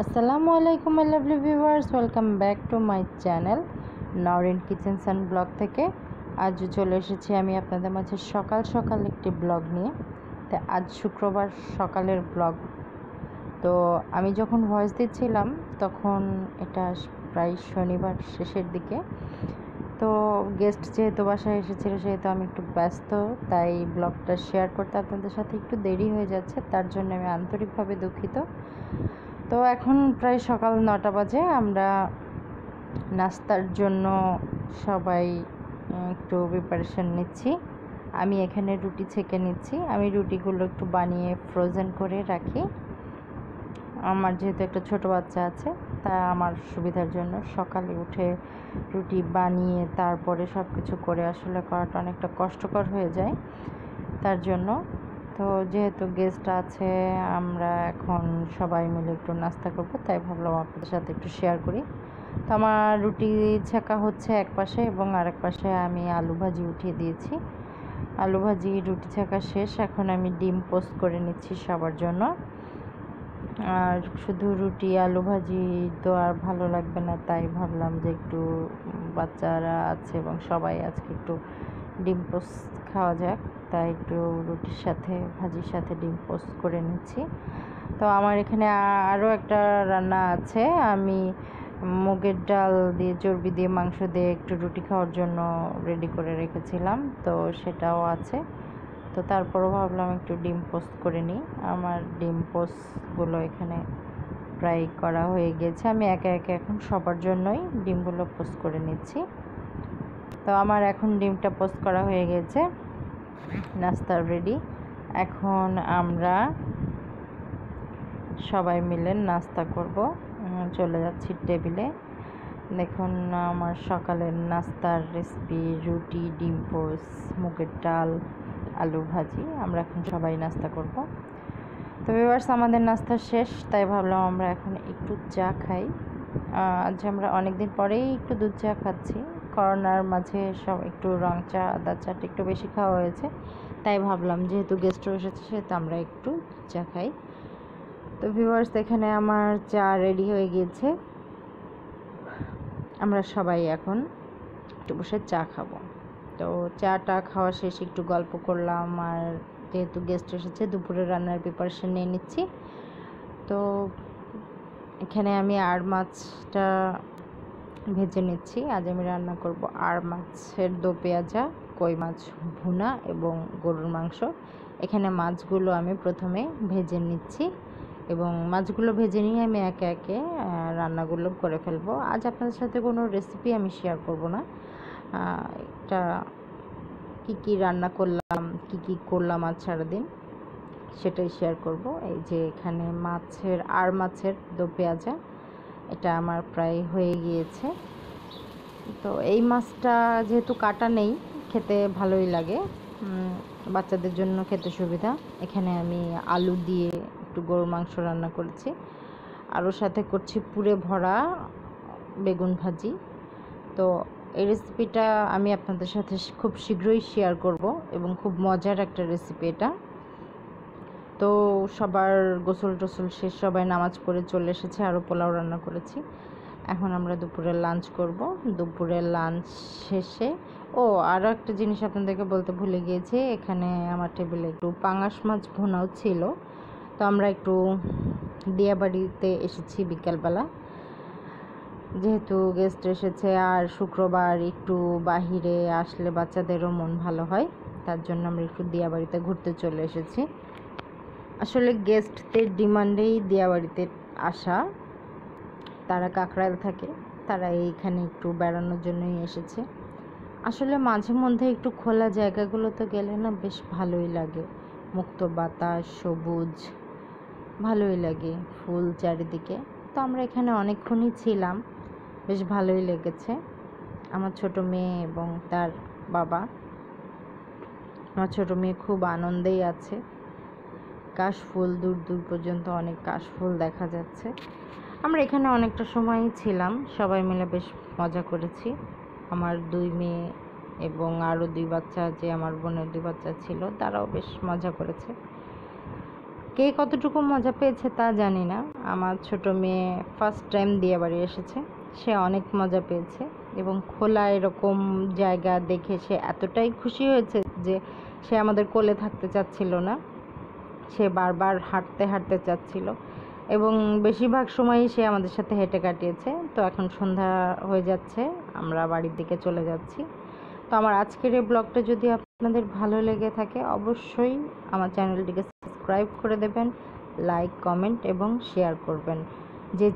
আসসালামু আলাইকুম my lovely viewers, welcome back to my channel Norin kitchens and blog থেকে। আজ চলে এসেছি আমি আপনাদের মাঝে সকাল সকাল একটি ব্লগ নিয়ে। তো আজ শুক্রবার সকালের ব্লগ। তো আমি যখন ভয়েস দিচ্ছিলাম তখন এটা প্রায় শনিবার শেষের দিকে। তো গেস্ট যেহেতু বাসায় এসেছিল সেহেতু আমি একটু ব্যস্ত, তাই ব্লগটা শেয়ার করতে আপনাদের সাথে একটু দেরি হয়ে যাচ্ছে, তার জন্য আমি আন্তরিকভাবে দুঃখিত। তো এখন প্রায় সকাল 9টা বাজে। আমরা নাস্তার জন্য সবাই একটু প্রিপারেশন নিচ্ছি। আমি এখানে রুটি ছেঁকে নিচ্ছি। আমি রুটিগুলো একটু বানিয়ে ফ্রোজেন করে রাখি। আমার যেহেতু একটা ছোট বাচ্চা আছে, তা আমার সুবিধার জন্য সকালে উঠে রুটি বানিয়ে তারপরে সব কিছু করে আসলে করাটা অনেকটা কষ্টকর হয়ে যায়, তার জন্য। তো যেহেতু গেস্ট আছে, আমরা এখন সবাই মিলে একটু নাস্তা করব, তাই ভাবলাম আপনাদের সাথে একটু শেয়ার করি। তো আমার রুটি ছেঁকা হচ্ছে এক পাশে এবং আরেক পাশে আমি আলু ভাজি উঠিয়ে দিয়েছি। আলু ভাজি রুটি ছেঁকা শেষ, এখন আমি ডিম পোস্ট করে নিচ্ছি সবার জন্য। আর শুধু রুটি আলু ভাজি তো আর ভালো লাগবে না, তাই ভাবলাম যে একটু বাচ্চারা আছে এবং সবাই আজকে একটু ডিম পোস্ট খাওয়া যাক, তাই একটু রুটির সাথে ভাজির সাথে ডিম পোস্ট করে নিচ্ছি। তো আমার এখানে আরও একটা রান্না আছে। আমি মুগের ডাল দিয়ে চর্বি দিয়ে মাংস দিয়ে একটু রুটি খাওয়ার জন্য রেডি করে রেখেছিলাম, তো সেটাও আছে। তো তারপরও ভাবলাম একটু ডিম পোস্ট করে নিই। আমার ডিম পোস্টগুলো এখানে প্রায় করা হয়ে গেছে। আমি একে একে এখন সবার জন্যই ডিমগুলো পোস্ট করে নিচ্ছি। তো আমার এখন ডিমটা পোস্ট করা হয়ে গেছে, নাস্তা রেডি। এখন আমরা সবাই মিলে নাস্তা করব। চলে যাচ্ছি টেবিলে। দেখুন আমার সকালের নাস্তার রেসিপি: রুটি, ডিম পোস্ট, মুগের ডাল, আলু ভাজি। আমরা এখন সবাই নাস্তা করব। তো ভিউয়ার্স, আমাদের নাস্তা শেষ, তাই ভাবলাম আমরা এখন একটু চা খাই। আজ আমরা অনেক দিন পরেই একটু দুধ চা খাচ্ছি। করোনার মাঝে সব একটু রং চা, আদা চাটা একটু বেশি খাওয়া হয়েছে, তাই ভাবলাম যেহেতু গেস্টও এসেছে সেহেতু আমরা একটু চা খাই। তো ভিউয়ার্স, এখানে আমার চা রেডি হয়ে গিয়েছে। আমরা সবাই এখন একটু বসে চা খাবো। তো চাটা খাওয়া শেষ একটু গল্প করলাম, আর যেহেতু গেস্ট এসেছে দুপুরে রান্নার প্রিপারেশন নিয়ে নিচ্ছি। তো এখানে আমি আর মাছটা ভেজে নিচ্ছি। আজ আমি রান্না করব আর মাছের দো পেঁয়াজা, কই মাছ ভুনা এবং গরুর মাংস। এখানে মাছগুলো আমি প্রথমে ভেজে নিচ্ছি এবং মাছগুলো ভেজে নিয়ে আমি একে একে রান্নাগুলো করে ফেলবো। আজ আপনাদের সাথে কোনো রেসিপি আমি শেয়ার করব না। এটা কি রান্না করলাম, কি করলাম আজ সারাদিন, সেটাই শেয়ার করব। এই যে এখানে মাছের দো পেঁয়াজা, এটা আমার প্রায় হয়ে গিয়েছে। তো এই মাছটা যেহেতু কাটা নেই, খেতে ভালোই লাগে, বাচ্চাদের জন্য খেতে সুবিধা। এখানে আমি আলু দিয়ে একটু গরুর মাংস রান্না করেছি, আরও সাথে করছি পুরে ভরা বেগুন ভাজি। তো এই রেসিপিটা আমি আপনাদের সাথে খুব শীঘ্রই শেয়ার করব এবং খুব মজার একটা রেসিপি এটা। তো সবার গোসল টোসল শেষ, সবাই নামাজ পড়ে চলে এসেছে, আরও পোলাও রান্না করেছি। এখন আমরা দুপুরে লাঞ্চ করব। দুপুরের লাঞ্চ শেষে আরও একটা জিনিস আপনাদেরকে বলতে ভুলে গিয়েছি, এখানে আমার টেবিলে একটু পাঙাশ মাছ ভুনাও ছিল। তো আমরা একটু দিয়াবাড়িতে এসেছি বিকালবেলা, যেহেতু গেস্ট এসেছে আর শুক্রবার একটু বাহিরে আসলে বাচ্চাদেরও মন ভালো হয়, তার জন্য আমরা একটু দিয়াবাড়িতে ঘুরতে চলে এসেছি। আসলে গেস্টদের ডিমান্ডেই দিয়াবাড়িতে আসা। তারা কাকরাইল থাকে, তারা এইখানে একটু বেড়ানোর জন্যই এসেছে। আসলে মাঝে মধ্যে একটু খোলা জায়গাগুলোতে গেলে না বেশ ভালোই লাগে, মুক্ত বাতাস, সবুজ, ভালোই লাগে, ফুল চারিদিকে। তো আমরা এখানে অনেকক্ষণই ছিলাম, বেশ ভালোই লেগেছে। আমার ছোট মেয়ে এবং তার বাবা, আমার ছোট মেয়ে খুব আনন্দেই আছে। কাশফুল, দূর দূর পর্যন্ত অনেক কাশফুল দেখা যাচ্ছে। আমরা এখানে অনেকটা সময়ই ছিলাম, সবাই মিলে বেশ মজা করেছি। আমার 2 মেয়ে এবং আরও 2 বাচ্চা, যে আমার বোনের 2 বাচ্চা ছিল, তারাও বেশ মজা করেছে। কে কতটুকু মজা পেয়েছে তা জানি না। আমার ছোট মেয়ে ফার্স্ট টাইম বিয়েবাড়ি এসেছে, সে অনেক মজা পেয়েছে এবং খোলা এরকম জায়গা দেখে সে এতটাই খুশি হয়েছে যে সে আমাদের কোলে থাকতে চাচ্ছিল না, সে বারবার হাঁটতে হাঁটতে চাচ্ছিল এবং বেশিরভাগ সময়ই সে আমাদের সাথে হেঁটে কাটিয়েছে। তো এখন সন্ধ্যা হয়ে যাচ্ছে, আমরা বাড়ির দিকে চলে যাচ্ছি। তো আমার আজকের এই ব্লগটা যদি আপনাদের ভালো লেগে থাকে অবশ্যই আমার চ্যানেলটিকে সাবস্ক্রাইব করে দেবেন, লাইক, কমেন্ট এবং শেয়ার করবেন। যে